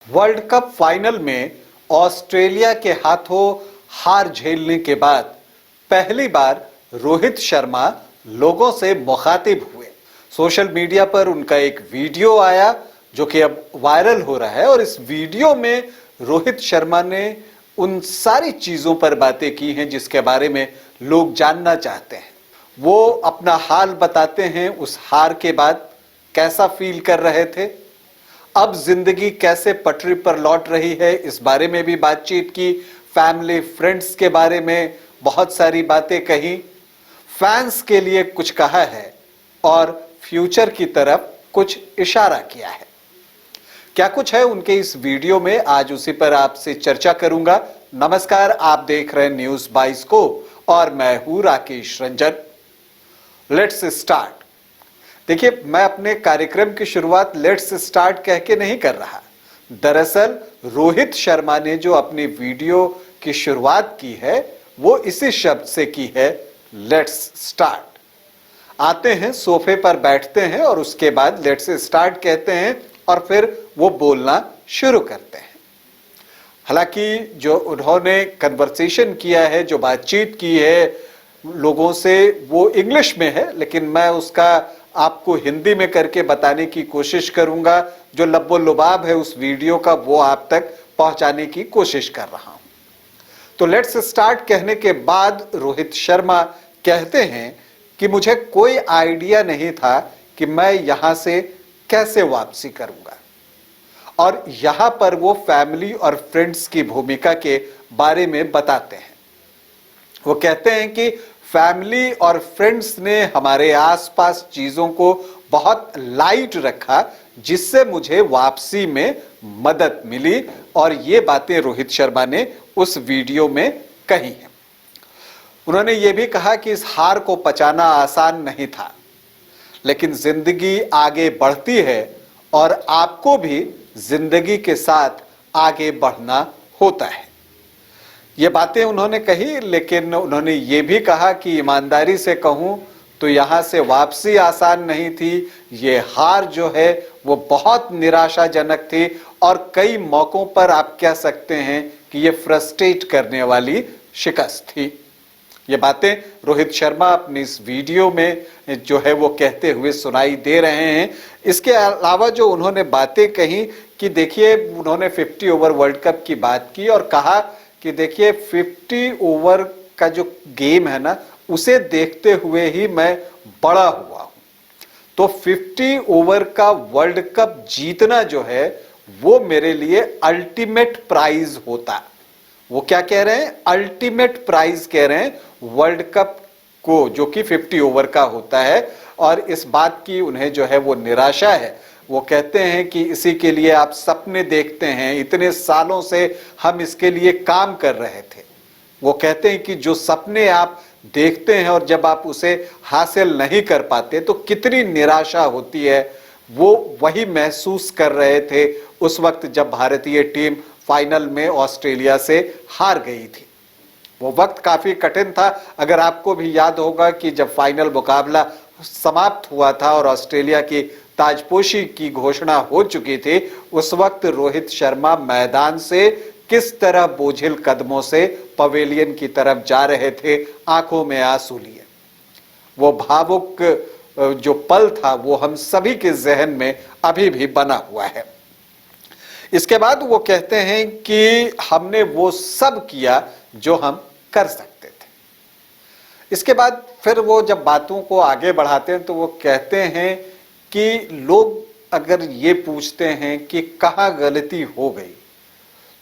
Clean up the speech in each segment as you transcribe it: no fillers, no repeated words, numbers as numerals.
World cup final में Australia के हाथों हार झेलने के बाद पहली बार रोहित शर्मा लोगों से मुखातिब हुए। सोशल मीडिया पर उनका एक वीडियो आया जो कि अब वायरल हो रहा है और इस वीडियो में रोहित शर्मा ने उन सारी चीजों पर बातें की हैं जिसके बारे में लोग जानना चाहते हैं। वो अपना हाल बताते हैं, उस हार के बाद कैसा फील कर रहे थे, अब जिंदगी कैसे पटरी पर लौट रही है, इस बारे में भी बातचीत की। फैमिली फ्रेंड्स के बारे में बहुत सारी बातें कही, फैंस के लिए कुछ कहा है और फ्यूचर की तरफ कुछ इशारा किया है। क्या कुछ है उनके इस वीडियो में, आज उसी पर आपसे चर्चा करूंगा। नमस्कार, आप देख रहे हैं न्यूज 22 को और मैं हूं राकेश रंजन। Let's start. देखिए, मैं अपने कार्यक्रम की शुरुआत लेट्स स्टार्ट कह के नहीं कर रहा। दरअसल रोहित शर्मा ने जो अपनी वीडियो की शुरुआत की है वो इसी शब्द से की है, लेट्स स्टार्ट। आते हैं, सोफे पर बैठते हैं और उसके बाद लेट्स स्टार्ट कहते हैं और फिर वो बोलना शुरू करते हैं। हालांकि जो उन्होंने कन्वर्सेशन किया है, जो बातचीत की है लोगों से, वो इंग्लिश में है, लेकिन मैं उसका आपको हिंदी में करके बताने की कोशिश करूंगा। जो लब्बो लुबाब है उस वीडियो का वो आप तक पहुंचाने की कोशिश कर रहा हूं। तो लेट्स स्टार्ट कहने के बाद रोहित शर्मा कहते हैं कि मुझे कोई आइडिया नहीं था कि मैं यहां से कैसे वापसी करूंगा। और यहां पर वो फैमिली और फ्रेंड्स की भूमिका के बारे में बताते हैं। वो कहते हैं कि फैमिली और फ्रेंड्स ने हमारे आसपास चीजों को बहुत लाइट रखा जिससे मुझे वापसी में मदद मिली, और ये बातें रोहित शर्मा ने उस वीडियो में कही हैं। उन्होंने ये भी कहा कि इस हार को पचाना आसान नहीं था, लेकिन जिंदगी आगे बढ़ती है और आपको भी जिंदगी के साथ आगे बढ़ना होता है। ये बातें उन्होंने कही, लेकिन उन्होंने ये भी कहा कि ईमानदारी से कहूं तो यहां से वापसी आसान नहीं थी। ये हार जो है वो बहुत निराशाजनक थी और कई मौकों पर आप कह सकते हैं कि ये फ्रस्ट्रेट करने वाली शिकस्त थी। ये बातें रोहित शर्मा अपनी इस वीडियो में जो है वो कहते हुए सुनाई दे रहे हैं। इसके अलावा जो उन्होंने बातें कही कि देखिए, उन्होंने 50 ओवर वर्ल्ड कप की बात की और कहा कि देखिए 50 ओवर का जो गेम है ना, उसे देखते हुए ही मैं बड़ा हुआ हूं। तो 50 ओवर का वर्ल्ड कप जीतना जो है वो मेरे लिए अल्टीमेट प्राइज होता। वो क्या कह रहे हैं? अल्टीमेट प्राइज कह रहे हैं वर्ल्ड कप को, जो कि 50 ओवर का होता है। और इस बात की उन्हें जो है वो निराशा है। वो कहते हैं कि इसी के लिए आप सपने देखते हैं, इतने सालों से हम इसके लिए काम कर रहे थे। वो कहते हैं कि जो सपने आप देखते हैं और जब आप उसे हासिल नहीं कर पाते तो कितनी निराशा होती है, वो वही महसूस कर रहे थे उस वक्त जब भारतीय टीम फाइनल में ऑस्ट्रेलिया से हार गई थी। वो वक्त काफी कठिन था। अगर आपको भी याद होगा कि जब फाइनल मुकाबला समाप्त हुआ था और ऑस्ट्रेलिया की ताजपोशी की घोषणा हो चुकी थी, उस वक्त रोहित शर्मा मैदान से किस तरह बोझिल कदमों से पवेलियन की तरफ जा रहे थे, आंखों में आंसू लिए। वो भावुक जो पल था वो हम सभी के जहन में अभी भी बना हुआ है। इसके बाद वो कहते हैं कि हमने वो सब किया जो हम कर सकते थे। इसके बाद फिर वो जब बातों को आगे बढ़ाते हैं तो वो कहते हैं कि लोग अगर ये पूछते हैं कि कहाँ गलती हो गई,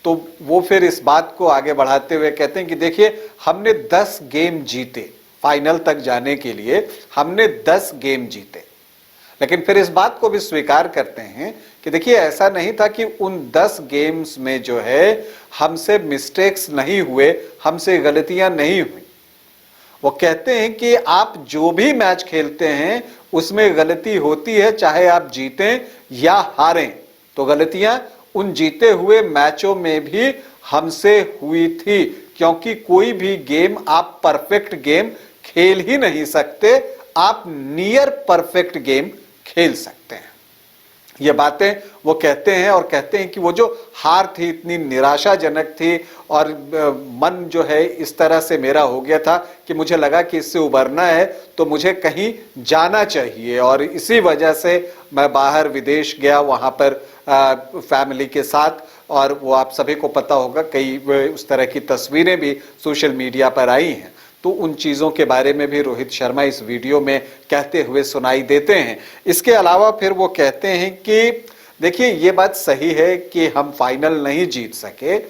तो वो फिर इस बात को आगे बढ़ाते हुए कहते हैं कि देखिए, हमने 10 गेम जीते, फाइनल तक जाने के लिए हमने 10 गेम जीते, लेकिन फिर इस बात को भी स्वीकार करते हैं कि देखिए, ऐसा नहीं था कि उन 10 गेम्स में जो है हमसे मिस्टेक्स नहीं हुए, हमसे गलतियां नहीं हुई। वो कहते हैं कि आप जो भी मैच खेलते हैं उसमें गलती होती है, चाहे आप जीतें या हारें, तो गलतियां उन जीते हुए मैचों में भी हमसे हुई थी, क्योंकि कोई भी गेम आप परफेक्ट गेम खेल ही नहीं सकते, आप नियर परफेक्ट गेम खेल सकते हैं। ये बातें वो कहते हैं और कहते हैं कि वो जो हार थी इतनी निराशाजनक थी और मन जो है इस तरह से मेरा हो गया था कि मुझे लगा कि इससे उबरना है तो मुझे कहीं जाना चाहिए, और इसी वजह से मैं बाहर विदेश गया, वहाँ पर फैमिली के साथ। और वो आप सभी को पता होगा, कई उस तरह की तस्वीरें भी सोशल मीडिया पर आई हैं। तो उन चीज़ों के बारे में भी रोहित शर्मा इस वीडियो में कहते हुए सुनाई देते हैं। इसके अलावा फिर वो कहते हैं कि देखिए, ये बात सही है कि हम फाइनल नहीं जीत सके,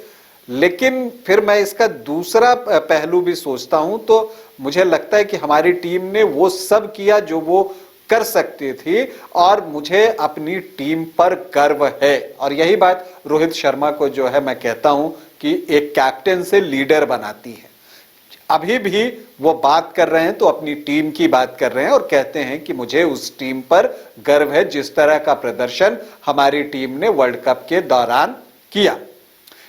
लेकिन फिर मैं इसका दूसरा पहलू भी सोचता हूं तो मुझे लगता है कि हमारी टीम ने वो सब किया जो वो कर सकती थी, और मुझे अपनी टीम पर गर्व है। और यही बात रोहित शर्मा को जो है मैं कहता हूं कि एक कैप्टन से लीडर बनाती है। अभी भी वो बात कर रहे हैं तो अपनी टीम की बात कर रहे हैं और कहते हैं कि मुझे उस टीम पर गर्व है जिस तरह का प्रदर्शन हमारी टीम ने वर्ल्ड कप के दौरान किया।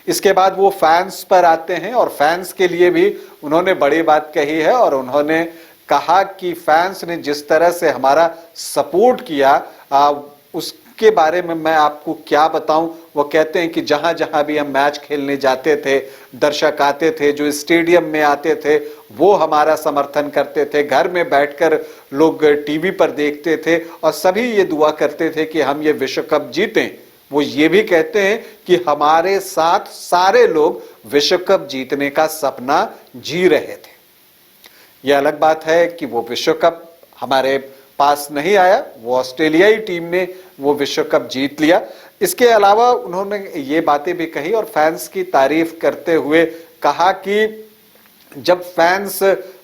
इसके बाद वो फैंस पर आते हैं और फैंस के लिए भी उन्होंने बड़ी बात कही है, और उन्होंने कहा कि फैंस ने जिस तरह से हमारा सपोर्ट किया उसके बारे में मैं आपको क्या बताऊं। वो कहते हैं कि जहां जहां भी हम मैच खेलने जाते थे, दर्शक आते थे, जो स्टेडियम में आते थे वो हमारा समर्थन करते थे, घर में बैठकर लोग टीवी पर देखते थे और सभी ये दुआ करते थे कि हम ये विश्व कप जीतें। वो ये भी कहते हैं कि हमारे साथ सारे लोग विश्व कप जीतने का सपना जी रहे थे। यह अलग बात है कि वो विश्व कप हमारे पास नहीं आया, वो ऑस्ट्रेलियाई टीम ने वो विश्व कप जीत लिया। इसके अलावा उन्होंने ये बातें भी कही और फैंस की तारीफ करते हुए कहा कि जब फैंस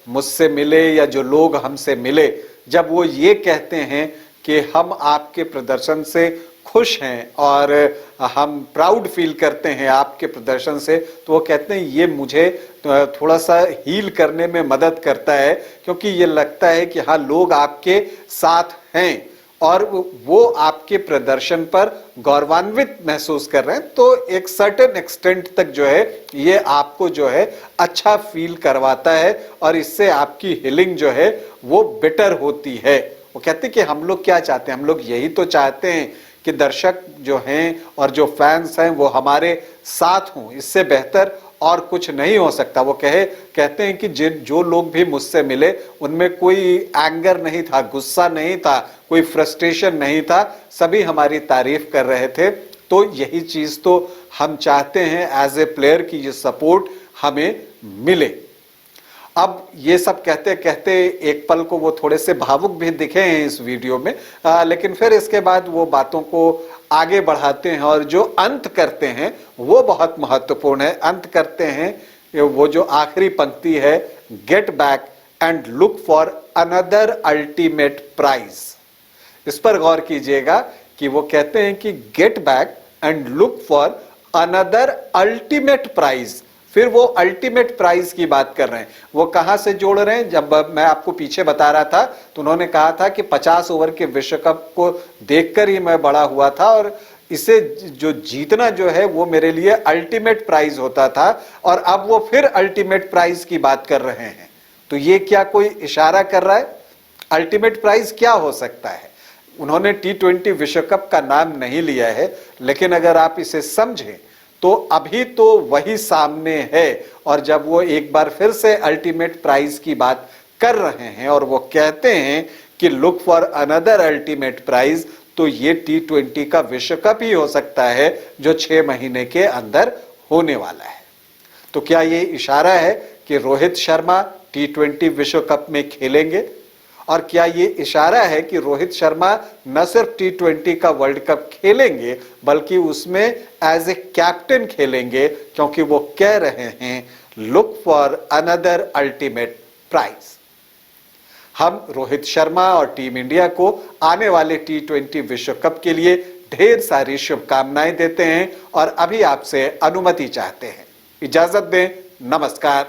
मुझसे मिले या जो लोग हमसे मिले, जब वो ये कहते हैं कि हम आपके प्रदर्शन से खुश हैं और हम प्राउड फील करते हैं आपके प्रदर्शन से, तो वो कहते हैं ये मुझे थोड़ा सा हील करने में मदद करता है, क्योंकि ये लगता है कि हाँ, लोग आपके साथ हैं और वो आपके प्रदर्शन पर गौरवान्वित महसूस कर रहे हैं। तो एक सर्टेन एक्सटेंट तक जो है ये आपको जो है अच्छा फील करवाता है और इससे आपकी हीलिंग जो है वो बेटर होती है। वो कहते हैं कि हम लोग क्या चाहते हैं, हम लोग यही तो चाहते हैं कि दर्शक जो हैं और जो फैंस हैं वो हमारे साथ हों, इससे बेहतर और कुछ नहीं हो सकता। वो कहते हैं कि जो लोग भी मुझसे मिले उनमें कोई एंगर नहीं था, गुस्सा नहीं था, कोई फ्रस्ट्रेशन नहीं था, सभी हमारी तारीफ कर रहे थे। तो यही चीज तो हम चाहते हैं एज ए प्लेयर कि ये सपोर्ट हमें मिले। अब ये सब कहते कहते एक पल को वो थोड़े से भावुक भी दिखे हैं इस वीडियो में, लेकिन फिर इसके बाद वो बातों को आगे बढ़ाते हैं और जो अंत करते हैं वो बहुत महत्वपूर्ण है। अंत करते हैं वो जो आखिरी पंक्ति है, get back and look for another ultimate prize. इस पर गौर कीजिएगा कि वो कहते हैं कि get back and look for another ultimate prize. फिर वो अल्टीमेट प्राइज की बात कर रहे हैं। वो कहां से जोड़ रहे हैं, जब मैं आपको पीछे बता रहा था तो उन्होंने कहा था कि 50 ओवर के विश्व कप को देखकर ही मैं बड़ा हुआ था और इसे जो जीतना जो है वो मेरे लिए अल्टीमेट प्राइज होता था, और अब वो फिर अल्टीमेट प्राइज की बात कर रहे हैं। तो ये क्या कोई इशारा कर रहा है? अल्टीमेट प्राइज क्या हो सकता है? उन्होंने T20 विश्व कप का नाम नहीं लिया है, लेकिन अगर आप इसे समझें तो अभी तो वही सामने है। और जब वो एक बार फिर से अल्टीमेट प्राइज की बात कर रहे हैं और वो कहते हैं कि look for another ultimate prize, तो ये T20 का विश्व कप ही हो सकता है जो 6 महीने के अंदर होने वाला है। तो क्या ये इशारा है कि रोहित शर्मा T20 विश्व कप में खेलेंगे? और क्या ये इशारा है कि रोहित शर्मा न सिर्फ T20 का वर्ल्ड कप खेलेंगे बल्कि उसमें एज ए कैप्टन खेलेंगे, क्योंकि वो कह रहे हैं look for another ultimate prize. हम रोहित शर्मा और टीम इंडिया को आने वाले T20 विश्व कप के लिए ढेर सारी शुभकामनाएं देते हैं और अभी आपसे अनुमति चाहते हैं। इजाजत दें, नमस्कार।